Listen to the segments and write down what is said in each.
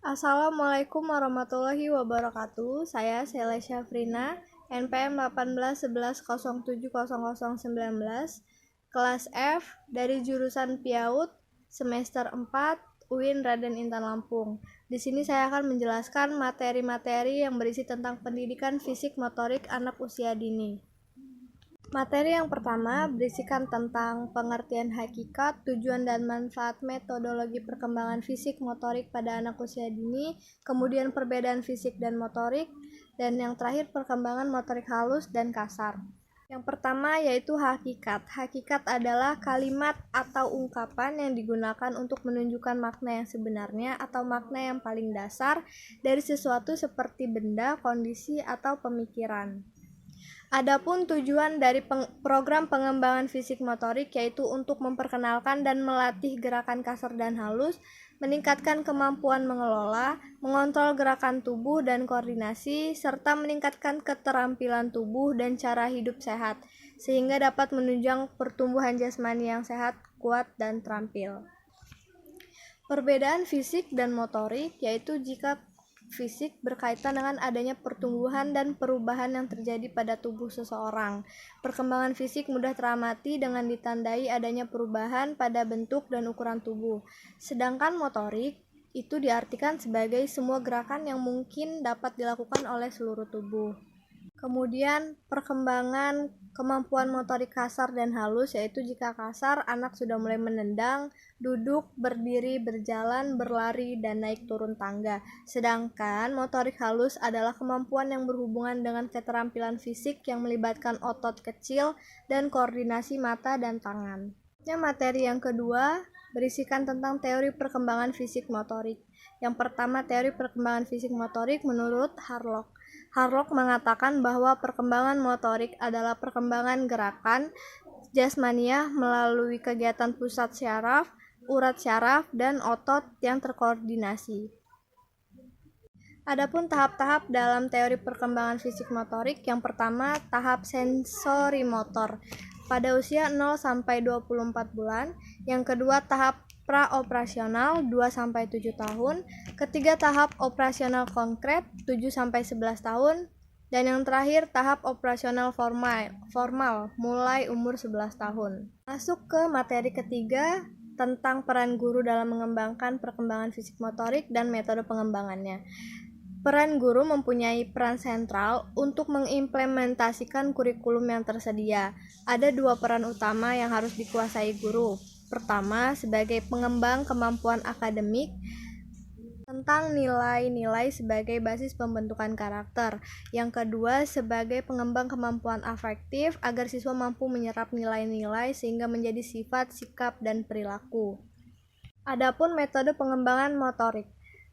Assalamualaikum warahmatullahi wabarakatuh. Saya Sela Syafrina, NPM 1811070019, kelas F dari jurusan PIAUD semester 4 UIN Raden Intan Lampung. Di sini saya akan menjelaskan materi-materi yang berisi tentang pendidikan fisik motorik anak usia dini. Materi yang pertama berisikan tentang pengertian hakikat, tujuan dan manfaat metodologi perkembangan fisik motorik pada anak usia dini, kemudian perbedaan fisik dan motorik, dan yang terakhir perkembangan motorik halus dan kasar. Yang pertama yaitu hakikat. Hakikat adalah kalimat atau ungkapan yang digunakan untuk menunjukkan makna yang sebenarnya atau makna yang paling dasar dari sesuatu seperti benda, kondisi, atau pemikiran. Adapun tujuan dari program pengembangan fisik motorik yaitu untuk memperkenalkan dan melatih gerakan kasar dan halus, meningkatkan kemampuan mengelola, mengontrol gerakan tubuh dan koordinasi, serta meningkatkan keterampilan tubuh dan cara hidup sehat, sehingga dapat menunjang pertumbuhan jasmani yang sehat, kuat, dan terampil. Perbedaan fisik dan motorik yaitu jika fisik berkaitan dengan adanya pertumbuhan dan perubahan yang terjadi pada tubuh seseorang. Perkembangan fisik mudah teramati dengan ditandai adanya perubahan pada bentuk dan ukuran tubuh. Sedangkan motorik itu diartikan sebagai semua gerakan yang mungkin dapat dilakukan oleh seluruh tubuh. Kemudian perkembangan kemampuan motorik kasar dan halus yaitu jika kasar anak sudah mulai menendang, duduk, berdiri, berjalan, berlari, dan naik turun tangga. Sedangkan motorik halus adalah kemampuan yang berhubungan dengan keterampilan fisik yang melibatkan otot kecil dan koordinasi mata dan tangan. Materi yang kedua berisikan tentang teori perkembangan fisik motorik. Yang pertama, teori perkembangan fisik motorik menurut Harlock. Harlock mengatakan bahwa perkembangan motorik adalah perkembangan gerakan jasmania melalui kegiatan pusat syaraf, urat syaraf, dan otot yang terkoordinasi. Adapun tahap-tahap dalam teori perkembangan fisik motorik, yang pertama tahap sensorimotor pada usia 0-24 bulan, yang kedua tahap praoperasional 2-7 tahun, ketiga tahap operasional konkret 7-11 tahun, dan yang terakhir tahap operasional formal mulai umur 11 tahun. Masuk ke materi ketiga tentang peran guru dalam mengembangkan perkembangan fisik motorik dan metode pengembangannya. Peran guru mempunyai peran sentral untuk mengimplementasikan kurikulum yang tersedia. Ada dua peran utama yang harus dikuasai guru. Pertama, sebagai pengembang kemampuan akademik tentang nilai-nilai sebagai basis pembentukan karakter. Yang kedua, sebagai pengembang kemampuan afektif agar siswa mampu menyerap nilai-nilai sehingga menjadi sifat, sikap, dan perilaku. Adapun metode pengembangan motorik.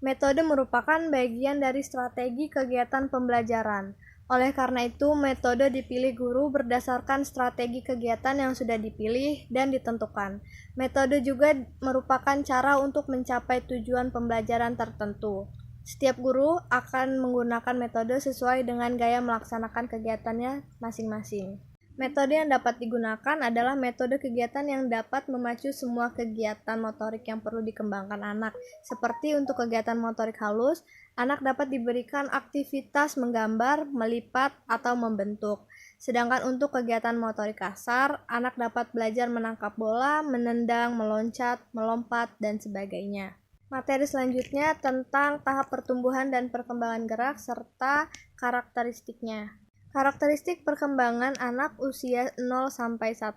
Metode merupakan bagian dari strategi kegiatan pembelajaran. Oleh karena itu, metode dipilih guru berdasarkan strategi kegiatan yang sudah dipilih dan ditentukan. Metode juga merupakan cara untuk mencapai tujuan pembelajaran tertentu. Setiap guru akan menggunakan metode sesuai dengan gaya melaksanakan kegiatannya masing-masing. Metode yang dapat digunakan adalah metode kegiatan yang dapat memacu semua kegiatan motorik yang perlu dikembangkan anak. Seperti untuk kegiatan motorik halus, anak dapat diberikan aktivitas menggambar, melipat, atau membentuk. Sedangkan untuk kegiatan motorik kasar, anak dapat belajar menangkap bola, menendang, meloncat, melompat, dan sebagainya. Materi selanjutnya tentang tahap pertumbuhan dan perkembangan gerak serta karakteristiknya. Karakteristik perkembangan anak usia 0-1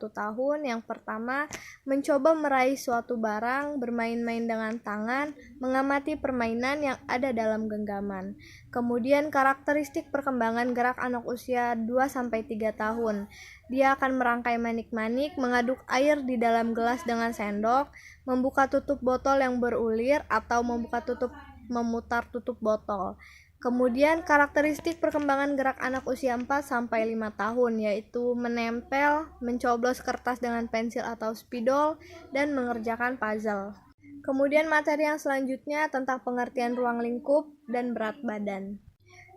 tahun. Yang pertama, mencoba meraih suatu barang, bermain-main dengan tangan, mengamati permainan yang ada dalam genggaman. Kemudian karakteristik perkembangan gerak anak usia 2-3 tahun. Dia akan merangkai manik-manik, mengaduk air di dalam gelas dengan sendok, membuka tutup botol yang berulir atau memutar tutup botol. Kemudian karakteristik perkembangan gerak anak usia 4-5 tahun yaitu menempel, mencoblos kertas dengan pensil atau spidol, dan mengerjakan puzzle. Kemudian materi yang selanjutnya tentang pengertian ruang lingkup dan berat badan.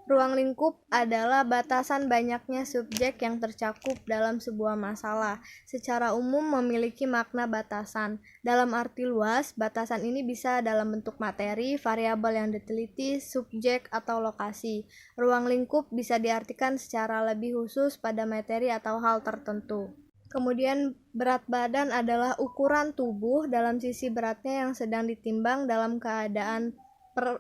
Ruang lingkup adalah batasan banyaknya subjek yang tercakup dalam sebuah masalah. Secara umum memiliki makna batasan. Dalam arti luas, batasan ini bisa dalam bentuk materi, variabel yang diteliti, subjek, atau lokasi. Ruang lingkup bisa diartikan secara lebih khusus pada materi atau hal tertentu. Kemudian berat badan adalah ukuran tubuh dalam sisi beratnya yang sedang ditimbang dalam keadaan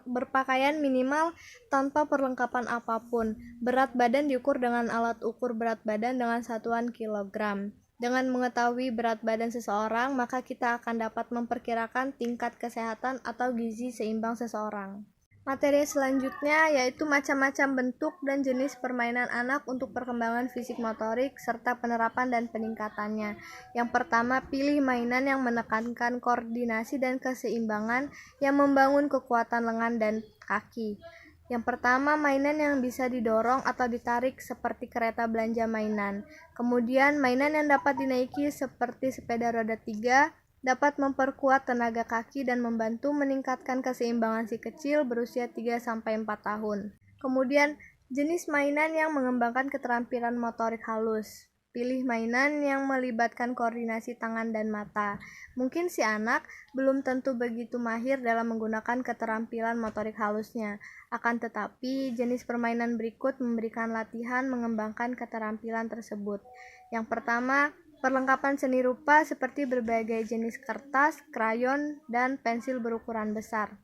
berpakaian minimal tanpa perlengkapan apapun. Berat badan diukur dengan alat ukur berat badan dengan satuan kilogram. Dengan mengetahui berat badan seseorang, maka kita akan dapat memperkirakan tingkat kesehatan atau gizi seimbang seseorang. Materi selanjutnya yaitu macam-macam bentuk dan jenis permainan anak untuk perkembangan fisik motorik serta penerapan dan peningkatannya. Yang pertama, pilih mainan yang menekankan koordinasi dan keseimbangan yang membangun kekuatan lengan dan kaki. Yang pertama, mainan yang bisa didorong atau ditarik seperti kereta belanja mainan. Kemudian, mainan yang dapat dinaiki seperti sepeda roda 3 dapat memperkuat tenaga kaki dan membantu meningkatkan keseimbangan si kecil berusia 3-4 tahun. Kemudian, jenis mainan yang mengembangkan keterampilan motorik halus. Pilih mainan yang melibatkan koordinasi tangan dan mata. Mungkin si anak belum tentu begitu mahir dalam menggunakan keterampilan motorik halusnya. Akan tetapi, jenis permainan berikut memberikan latihan mengembangkan keterampilan tersebut. Yang pertama, perlengkapan seni rupa seperti berbagai jenis kertas, krayon, dan pensil berukuran besar.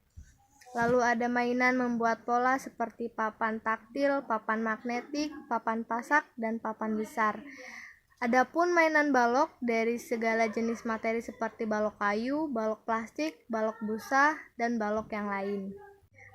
Lalu ada mainan membuat pola seperti papan taktil, papan magnetik, papan pasak, dan papan besar. Adapun mainan balok dari segala jenis materi seperti balok kayu, balok plastik, balok busa, dan balok yang lain.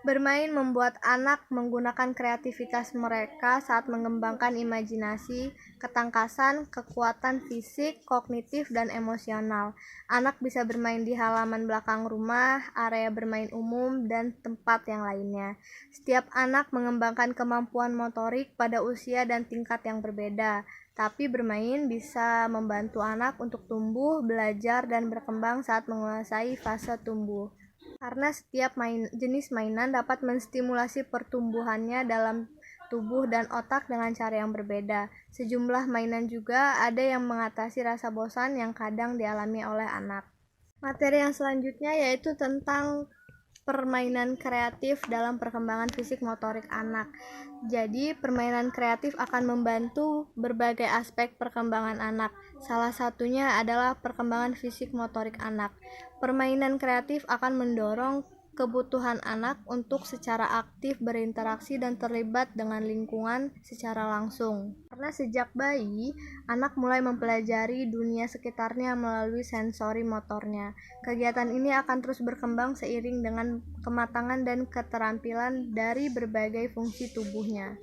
Bermain membuat anak menggunakan kreativitas mereka saat mengembangkan imajinasi, ketangkasan, kekuatan fisik, kognitif, dan emosional. Anak bisa bermain di halaman belakang rumah, area bermain umum, dan tempat yang lainnya. Setiap anak mengembangkan kemampuan motorik pada usia dan tingkat yang berbeda, tapi bermain bisa membantu anak untuk tumbuh, belajar, dan berkembang saat menguasai fase tumbuh. Karena setiap jenis mainan dapat menstimulasi pertumbuhannya dalam tubuh dan otak dengan cara yang berbeda. Sejumlah mainan juga ada yang mengatasi rasa bosan yang kadang dialami oleh anak. Materi yang selanjutnya yaitu tentang permainan kreatif dalam perkembangan fisik motorik anak. Jadi, permainan kreatif akan membantu berbagai aspek perkembangan anak. Salah satunya adalah perkembangan fisik motorik anak. Permainan kreatif akan mendorong kebutuhan anak untuk secara aktif berinteraksi dan terlibat dengan lingkungan secara langsung. Karena sejak bayi, anak mulai mempelajari dunia sekitarnya melalui sensori motornya. Kegiatan ini akan terus berkembang seiring dengan kematangan dan keterampilan dari berbagai fungsi tubuhnya.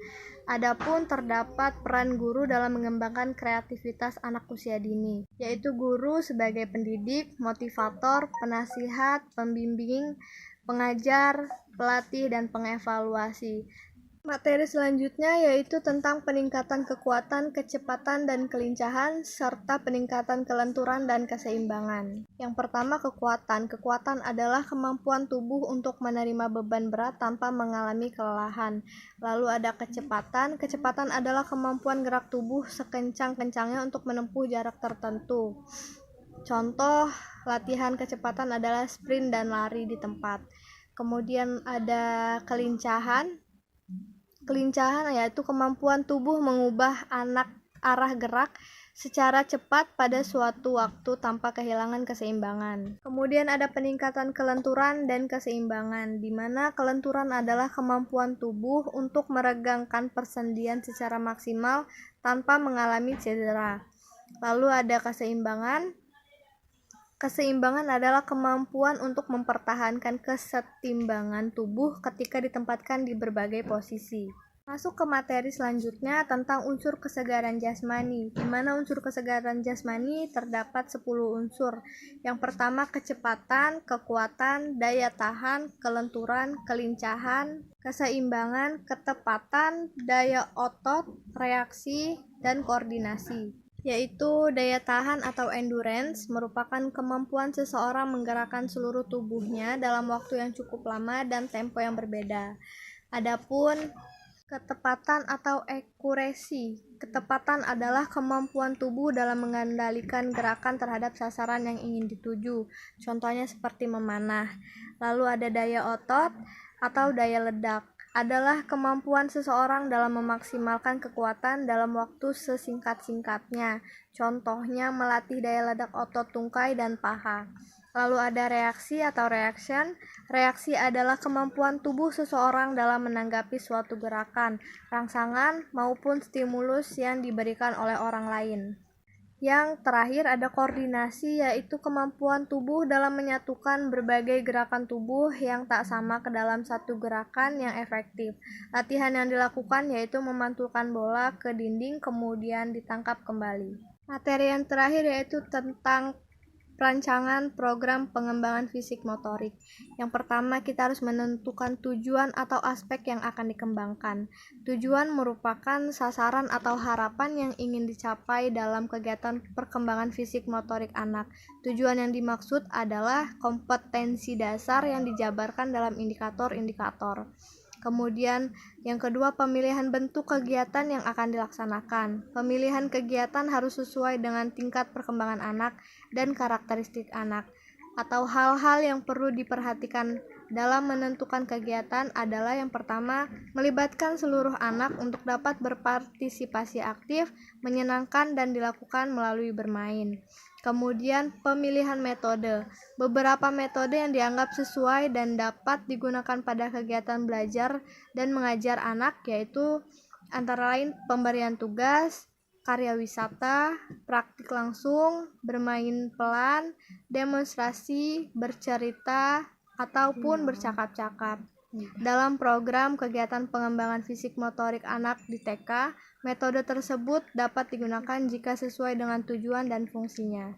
Adapun terdapat peran guru dalam mengembangkan kreativitas anak usia dini, yaitu guru sebagai pendidik, motivator, penasihat, pembimbing, pengajar, pelatih, dan pengevaluasi. Materi selanjutnya yaitu tentang peningkatan kekuatan, kecepatan, dan kelincahan, serta peningkatan kelenturan dan keseimbangan. Yang pertama, kekuatan. Kekuatan adalah kemampuan tubuh untuk menerima beban berat tanpa mengalami kelelahan. Lalu ada kecepatan. Kecepatan adalah kemampuan gerak tubuh sekencang-kencangnya untuk menempuh jarak tertentu. Contoh latihan kecepatan adalah sprint dan lari di tempat. Kemudian ada kelincahan. Kelincahan yaitu kemampuan tubuh mengubah arah gerak secara cepat pada suatu waktu tanpa kehilangan keseimbangan. Kemudian ada peningkatan kelenturan dan keseimbangan, di mana kelenturan adalah kemampuan tubuh untuk meregangkan persendian secara maksimal tanpa mengalami cedera. Lalu ada keseimbangan. Keseimbangan adalah kemampuan untuk mempertahankan kesetimbangan tubuh ketika ditempatkan di berbagai posisi. Masuk ke materi selanjutnya tentang unsur kesegaran jasmani, di mana unsur kesegaran jasmani terdapat 10 unsur. Yang pertama kecepatan, kekuatan, daya tahan, kelenturan, kelincahan, keseimbangan, ketepatan, daya otot, reaksi, dan koordinasi. Yaitu daya tahan atau endurance merupakan kemampuan seseorang menggerakkan seluruh tubuhnya dalam waktu yang cukup lama dan tempo yang berbeda. Adapun Ketepatan atau akurasi. Ketepatan adalah kemampuan tubuh dalam mengendalikan gerakan terhadap sasaran yang ingin dituju. Contohnya seperti memanah. Lalu ada daya otot atau daya ledak. Adalah kemampuan seseorang dalam memaksimalkan kekuatan dalam waktu sesingkat-singkatnya. Contohnya melatih daya ledak otot tungkai dan paha. Lalu ada reaksi atau reaction. Reaksi adalah kemampuan tubuh seseorang dalam menanggapi suatu gerakan, rangsangan, maupun stimulus yang diberikan oleh orang lain. Yang terakhir ada koordinasi, yaitu kemampuan tubuh dalam menyatukan berbagai gerakan tubuh yang tak sama ke dalam satu gerakan yang efektif. Latihan yang dilakukan yaitu memantulkan bola ke dinding kemudian ditangkap kembali. Materi yang terakhir yaitu tentang rancangan program pengembangan fisik motorik. Yang pertama, kita harus menentukan tujuan atau aspek yang akan dikembangkan. Tujuan merupakan sasaran atau harapan yang ingin dicapai dalam kegiatan perkembangan fisik motorik anak. Tujuan yang dimaksud adalah kompetensi dasar yang dijabarkan dalam indikator-indikator. Kemudian yang kedua, pemilihan bentuk kegiatan yang akan dilaksanakan. Pemilihan kegiatan harus sesuai dengan tingkat perkembangan anak dan karakteristik anak. Atau hal-hal yang perlu diperhatikan dalam menentukan kegiatan adalah yang pertama, melibatkan seluruh anak untuk dapat berpartisipasi aktif, menyenangkan dan dilakukan melalui bermain. Kemudian pemilihan metode. Beberapa metode yang dianggap sesuai dan dapat digunakan pada kegiatan belajar dan mengajar anak yaitu antara lain pemberian tugas, karya wisata, praktik langsung, bermain pelan, demonstrasi, bercerita, ataupun bercakap-cakap. Dalam program kegiatan pengembangan fisik motorik anak di TK, metode tersebut dapat digunakan jika sesuai dengan tujuan dan fungsinya.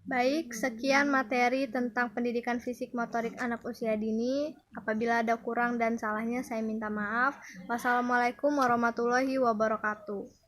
Baik, sekian materi tentang pendidikan fisik motorik anak usia dini. Apabila ada kurang dan salahnya, saya minta maaf. Wassalamualaikum warahmatullahi wabarakatuh.